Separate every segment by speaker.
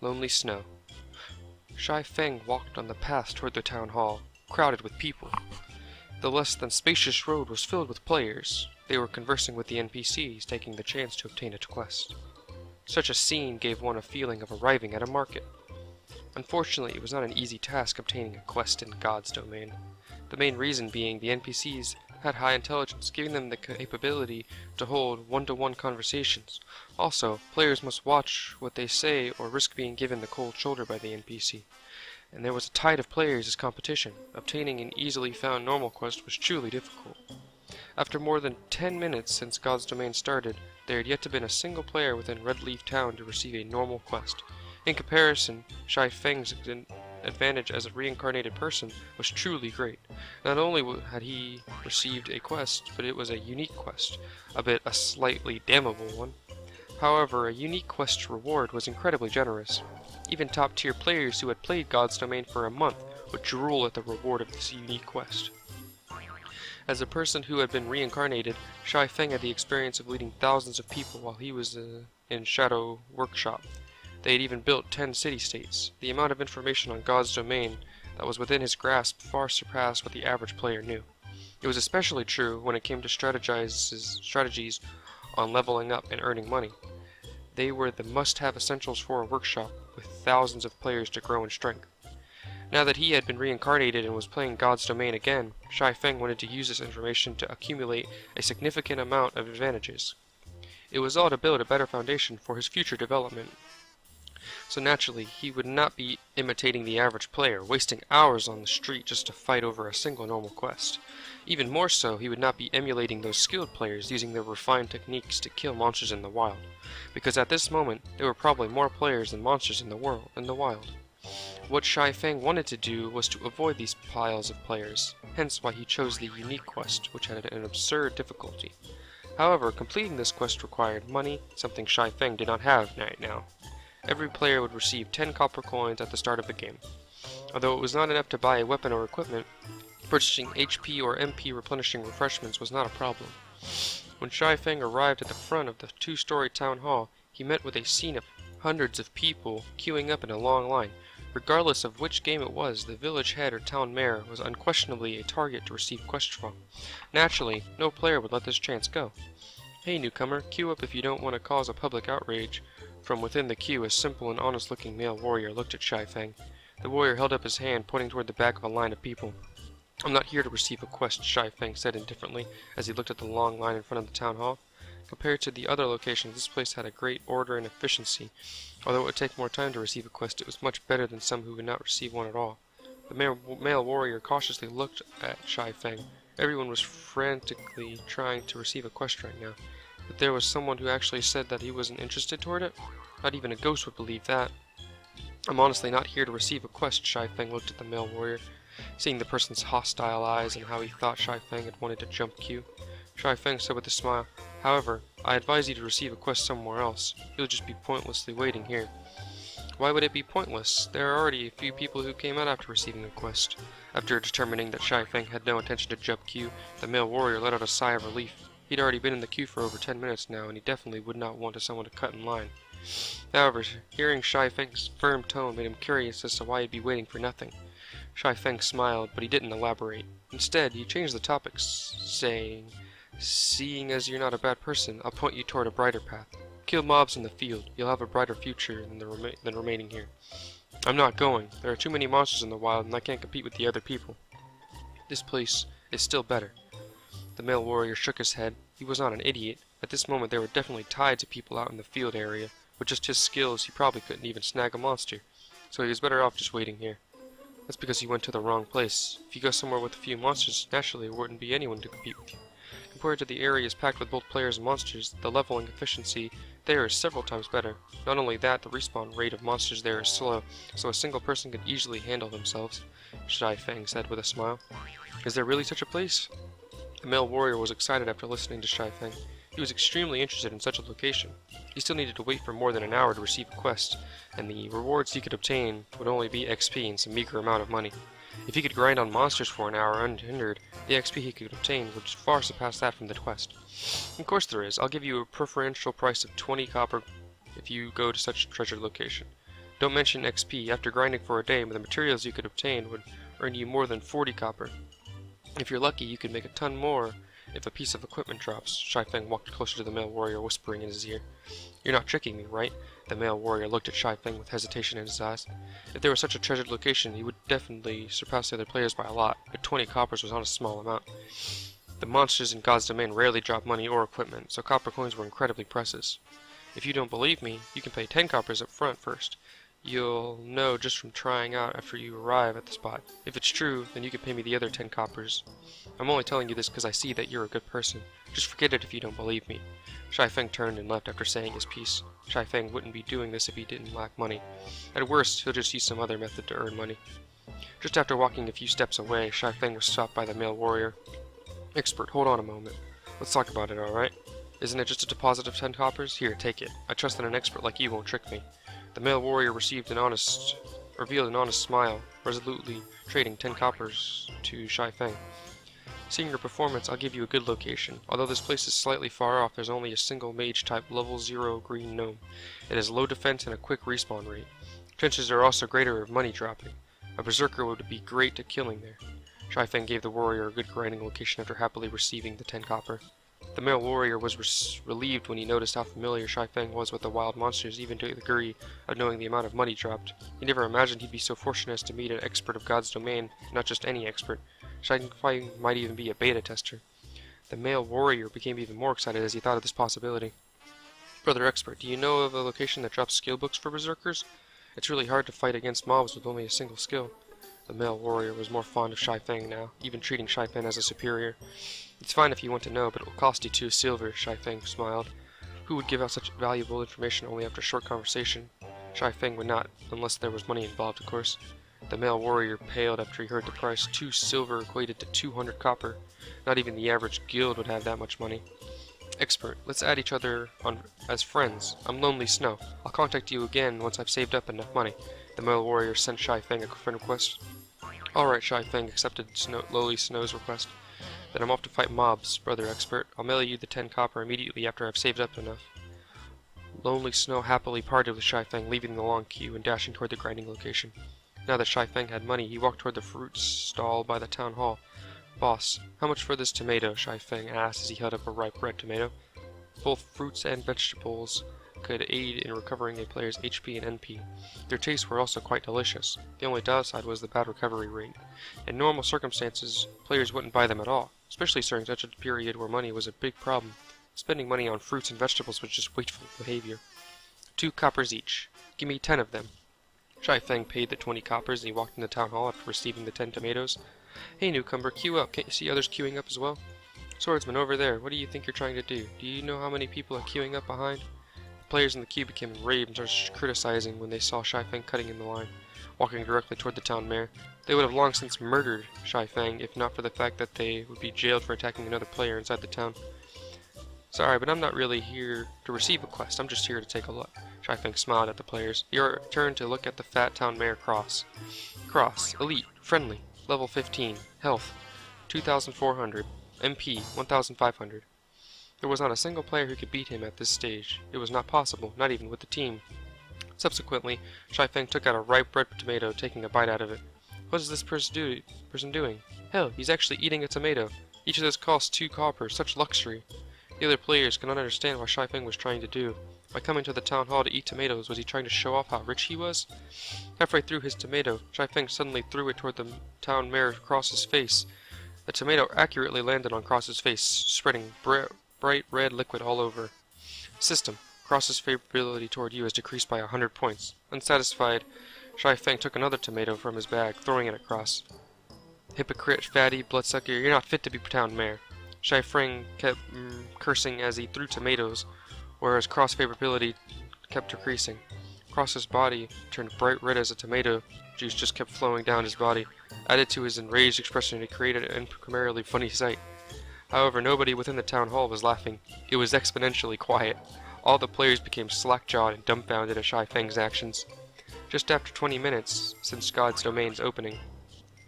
Speaker 1: Lonely Snow. Shy Feng walked on the path toward the town hall, crowded with people. The less than spacious road was filled with players. They were conversing with the NPCs, taking the chance to obtain a quest. Such a scene gave one a feeling of arriving at a market. Unfortunately, it was not an easy task obtaining a quest in God's domain. The main reason being the NPCs had high intelligence, giving them the capability to hold one-to-one conversations. Also, players must watch what they say or risk being given the cold shoulder by the NPC. And there was a tide of players as competition. Obtaining an easily found normal quest was truly difficult. After more than 10 minutes since God's Domain started, there had yet to been a single player within Red Leaf Town to receive a normal quest. In comparison, Shy Feng's advantage as a reincarnated person was truly great. Not only had he received a quest, but it was a unique quest, albeit a slightly damnable one. However, a unique quest reward was incredibly generous. Even top-tier players who had played God's Domain for a month would drool at the reward of this unique quest. As a person who had been reincarnated, Shy Feng had the experience of leading thousands of people while he was in Shadow Workshop. They had even built 10 city-states. The amount of information on God's Domain that was within his grasp far surpassed what the average player knew. It was especially true when it came to strategies on leveling up and earning money. They were the must-have essentials for a workshop with thousands of players to grow in strength. Now that he had been reincarnated and was playing God's Domain again, Shy Feng wanted to use this information to accumulate a significant amount of advantages. It was all to build a better foundation for his future development. So naturally, he would not be imitating the average player, wasting hours on the street just to fight over a single normal quest. Even more so, he would not be emulating those skilled players using their refined techniques to kill monsters in the wild, because at this moment, there were probably more players than monsters in the wild. What Shy Feng wanted to do was to avoid these piles of players, hence why he chose the unique quest, which had an absurd difficulty. However, completing this quest required money, something Shy Feng did not have right now. Every player would receive 10 copper coins at the start of the game. Although it was not enough to buy a weapon or equipment, purchasing HP or MP replenishing refreshments was not a problem. When Shy Feng arrived at the front of the 2-story town hall, he met with a scene of hundreds of people queuing up in a long line. Regardless of which game it was, the village head or town mayor was unquestionably a target to receive quests from. Naturally, no player would let this chance go. "Hey newcomer, queue up if you don't want to cause a public outrage." From within the queue, a simple and honest-looking male warrior looked at Shy Feng. The warrior held up his hand, pointing toward the back of a line of people. "I'm not here to receive a quest," Shy Feng said indifferently as he looked at the long line in front of the town hall. Compared to the other locations, this place had a great order and efficiency. Although it would take more time to receive a quest, it was much better than some who would not receive one at all. The male warrior cautiously looked at Shy Feng. Everyone was frantically trying to receive a quest right now. But there was someone who actually said that he wasn't interested toward it? Not even a ghost would believe that. "I'm honestly not here to receive a quest," Shy Feng looked at the male warrior, seeing the person's hostile eyes and how he thought Shy Feng had wanted to jump queue. Shy Feng said with a smile, "However, I advise you to receive a quest somewhere else. You'll just be pointlessly waiting here." "Why would it be pointless? There are already a few people who came out after receiving a quest." After determining that Shy Feng had no intention to jump queue, the male warrior let out a sigh of relief. He'd already been in the queue for over 10 minutes now, and he definitely would not want someone to cut in line. However, hearing Shy Feng's firm tone made him curious as to why he'd be waiting for nothing. Shy Feng smiled, but he didn't elaborate. Instead, he changed the topic, saying, "Seeing as you're not a bad person, I'll point you toward a brighter path. Kill mobs in the field. You'll have a brighter future than remaining here." "I'm not going. There are too many monsters in the wild, and I can't compete with the other people. This place is still better." The male warrior shook his head. He was not an idiot. At this moment there were definitely tides of people out in the field area. With just his skills, he probably couldn't even snag a monster. So he was better off just waiting here. That's because he went to the wrong place. If you go somewhere with a few monsters, naturally there wouldn't be anyone to compete with you. Compared to the areas packed with both players and monsters, the leveling efficiency there is several times better. Not only that, the respawn rate of monsters there is slow, so a single person could easily handle themselves, Shy Feng said with a smile. "Is there really such a place?" The male warrior was excited after listening to Shy Feng. He was extremely interested in such a location. He still needed to wait for more than an hour to receive a quest, and the rewards he could obtain would only be XP and some meager amount of money. If he could grind on monsters for an hour unhindered, the XP he could obtain would far surpass that from the quest. "Of course there is. I'll give you a preferential price of 20 copper if you go to such a treasured location." Don't mention XP. After grinding for a day, the materials you could obtain would earn you more than 40 copper. If you're lucky, you could make a ton more if a piece of equipment drops. Shai Feng walked closer to the male warrior, whispering in his ear. You're not tricking me, right? The male warrior looked at Shai Feng with hesitation in his eyes. If there was such a treasured location, he would definitely surpass the other players by a lot, but 20 coppers was not a small amount. The monsters in God's domain rarely dropped money or equipment, so copper coins were incredibly precious. If you don't believe me, you can pay 10 coppers up front first. You'll know just from trying out after you arrive at the spot. If it's true, then you can pay me the other 10 coppers. I'm only telling you this because I see that you're a good person. Just forget it if you don't believe me. Shai Feng turned and left after saying his piece. Shai Feng wouldn't be doing this if he didn't lack money. At worst, he'll just use some other method to earn money. Just after walking a few steps away, Shai Feng was stopped by the male warrior. Expert, hold on a moment. Let's talk about it, alright? Isn't it just a deposit of 10 coppers? Here, take it. I trust that an expert like you won't trick me. The male warrior revealed an honest smile, resolutely trading 10 coppers to Shai Feng. Seeing your performance, I'll give you a good location. Although this place is slightly far off, there's only a single mage-type level 0 green gnome. It has low defense and a quick respawn rate. Chances are also greater of money dropping. A berserker would be great at killing there. Shai Feng gave the warrior a good grinding location after happily receiving the 10 copper. The male warrior was relieved when he noticed how familiar Shai Feng was with the wild monsters, even to the degree of knowing the amount of money dropped. He never imagined he'd be so fortunate as to meet an expert of God's domain, not just any expert. Shai Feng might even be a beta tester. The male warrior became even more excited as he thought of this possibility. Brother expert, do you know of a location that drops skill books for berserkers? It's really hard to fight against mobs with only a single skill. The male warrior was more fond of Shai Feng now, even treating Shai Feng as a superior. It's fine if you want to know, but it will cost you 2 silver, Shai Feng smiled. Who would give out such valuable information only after a short conversation? Shai Feng would not, unless there was money involved, of course. The male warrior paled after he heard the price. 2 silver equated to 200 copper. Not even the average guild would have that much money. Expert, let's add each other on as friends. I'm Lonely Snow. I'll contact you again once I've saved up enough money. The male warrior sent Shai Feng a friend request. Alright, Shai Feng accepted Lonely Snow's request. Then I'm off to fight mobs, brother expert. I'll mail you the 10 copper immediately after I've saved up enough. Lonely Snow happily parted with Shai Feng, leaving the long queue and dashing toward the grinding location. Now that Shai Feng had money, he walked toward the fruit stall by the town hall. Boss, how much for this tomato? Shai Feng asked as he held up a ripe red tomato. Both fruits and vegetables could aid in recovering a player's HP and NP. Their tastes were also quite delicious. The only downside was the bad recovery rate. In normal circumstances, players wouldn't buy them at all, especially during such a period where money was a big problem. Spending money on fruits and vegetables was just wasteful behavior. 2 coppers each. Give me 10 of them. Shai Feng paid the 20 coppers and he walked in the town hall after receiving the 10 tomatoes. Hey newcomer, queue up. Can't you see others queuing up as well? Swordsman, over there, what do you think you're trying to do? Do you know how many people are queuing up behind? The players in the queue became enraged and started criticizing when they saw Shai Feng cutting in the line, walking directly toward the town mayor. They would have long since murdered Shai Feng if not for the fact that they would be jailed for attacking another player inside the town. Sorry, but I'm not really here to receive a quest, I'm just here to take a look. Shai Feng smiled at the players. He turned to look at the fat town mayor Cross. Cross, elite, friendly, level 15, health, 2,400, MP, 1,500. There was not a single player who could beat him at this stage. It was not possible, not even with the team. Subsequently, Shai Feng took out a ripe red tomato, taking a bite out of it. What is this person doing? Hell, he's actually eating a tomato. Each of those costs 2 coppers, such luxury. The other players could not understand what Shai Feng was trying to do. By coming to the town hall to eat tomatoes, was he trying to show off how rich he was? Halfway through his tomato, Shai Feng suddenly threw it toward the town mayor Cross's face. The tomato accurately landed on Cross's face, spreading bright red liquid all over. System. Cross's favorability toward you has decreased by 100 points. Unsatisfied, Shai Feng took another tomato from his bag, throwing it at Cross. Hypocrite, fatty, bloodsucker, you're not fit to be town mayor. Shai Feng kept cursing as he threw tomatoes, whereas Cross' favorability kept decreasing. Cross's body turned bright red as the tomato juice just kept flowing down his body. Added to his enraged expression, it created an primarily funny sight. However, nobody within the town hall was laughing. It was exponentially quiet. All the players became slack-jawed and dumbfounded at Shai Feng's actions. Just after 20 minutes since God's domain's opening,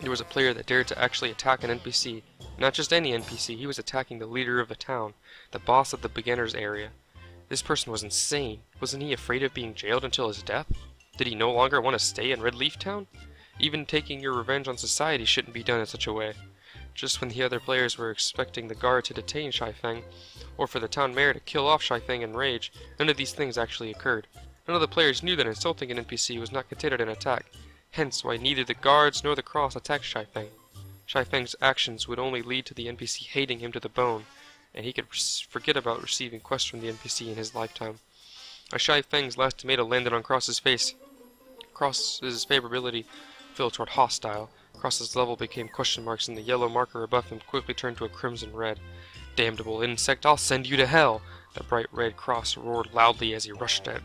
Speaker 1: there was a player that dared to actually attack an NPC. Not just any NPC, he was attacking the leader of the town, the boss of the beginner's area. This person was insane. Wasn't he afraid of being jailed until his death? Did he no longer want to stay in Red Leaf Town? Even taking your revenge on society shouldn't be done in such a way. Just when the other players were expecting the guard to detain Shai Feng, or for the town mayor to kill off Shai Feng in rage, none of these things actually occurred. None of the players knew that insulting an NPC was not considered an attack, hence why neither the guards nor the cross attacked Shai Feng. Shai Feng's actions would only lead to the NPC hating him to the bone, and he could forget about receiving quests from the NPC in his lifetime. As Shai Feng's last tomato landed on Cross's face, Cross's favorability fell toward hostile. Cross's level became question marks, and the yellow marker above him quickly turned to a crimson red. Damnable insect, I'll send you to hell! The bright red cross roared loudly as he rushed at